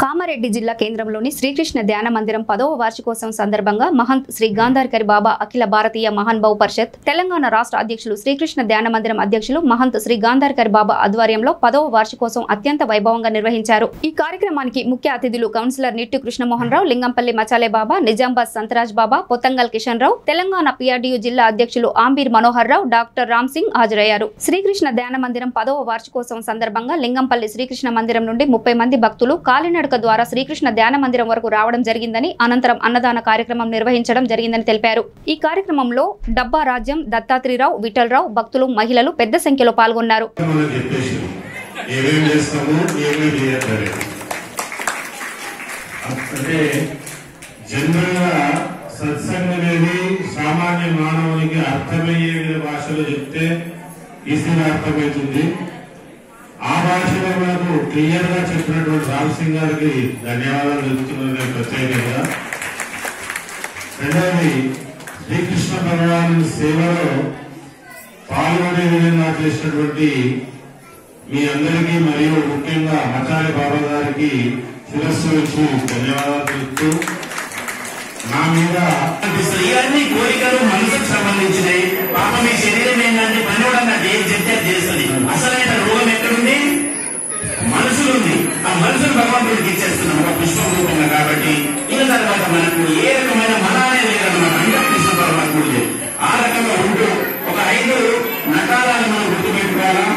కామారెడ్డి జిల్లా కేంద్రంలోని శ్రీకృష్ణ ధ్యాన మందిరం 10వ వార్షికోత్సవం సందర్భంగా మహంత్ శ్రీ గాంధార్కరి బాబా అఖిల భారతీయ మహాన్భావ్ పరిషత్ తెలంగాణ రాష్ట్ర అధ్యక్షులు శ్రీకృష్ణ ధ్యాన మందిరం అధ్యక్షులు మహంత్ శ్రీ గాంధార్కరి బాబా ఆధ్వర్యంలో 10వ వార్షికోత్సవం అత్యంత వైభవంగా నిర్వహించారు. ఈ కార్యక్రమానికి ముఖ్య అతిథులు కౌన్సిలర్ నిట్టు కృష్ణమోహన్ రావు, లింగంపల్లి మచాలే బాబా, నిజాంబాద్ సంతరాజ్ బాబా, పొత్తంగల్ కిషన్ రావు, తెలంగాణ PRDU జిల్లా అధ్యక్షులు ఆంబీర్ మనోహర్ రావు, డాక్టర్ రామ్ సింగ్ హాజరయ్యారు. శ్రీకృష్ణ ధ్యాన మందిరం 10వ వార్షికోత్సవం సందర్భంగా లింగంపల్లి శ్రీకృష్ణ మందిరం నుండి 30 మంది భక్తులు కాలినడక ద్వారా శ్రీకృష్ణ ధ్యాన మందిరం వరకు రావడం జరిగిందని, అనంతరం అన్నదాన కార్యక్రమం నిర్వహించడం జరిగిందని తెలిపారు. ఈ కార్యక్రమంలో డబ్బా రాజ్యం, దత్తాత్రిరావు, విఠలరావు, భక్తులు, మహిళలు పెద్ద సంఖ్యలో పాల్గొన్నారు. సత్సంగం అనేది సామాన్య మానవునికి అర్థమయ్యే భాషలో చెప్తే ఈజీగా అర్థమవుతుంది. ఆ భాషలో మనకు క్లియర్ గా చెప్పినటువంటి రామ్ సింగ్ గారికి ధన్యవాదాలు చెప్తున్నాను ప్రత్యేకంగా. రెండవది, శ్రీకృష్ణ భగవాన్ సేవలో పాల్గొనే విధంగా చేసినటువంటి మీ అందరికీ మరియు ముఖ్యంగా మచాలి బాబా గారికి శిరస్సు వచ్చి ధన్యవాదాలు చెప్తూ, నా మీద ఇవన్నీ కోరికలు మనసుకు సంబంధించినవి. పాప మీ శరీరం ఏంటంటే పనివడంగా ఏం చెప్తే చేస్తుంది. అసలైన రోగం ఎక్కడుంది? మనసులుంది. ఆ మనసును భగవంతుడికి ఇచ్చేస్తున్నాం ఒక పుష్పం రూపంగా. కాబట్టి ఇక తర్వాత మనకు ఏ రకమైన మన అనేది లేదన్నమాట. అంటే కృష్ణ పరమాత్ముడు ఆ రకంగా ఉంటూ ఒక 5 నటాలను మనం గుర్తుపెట్టుకోవాలా.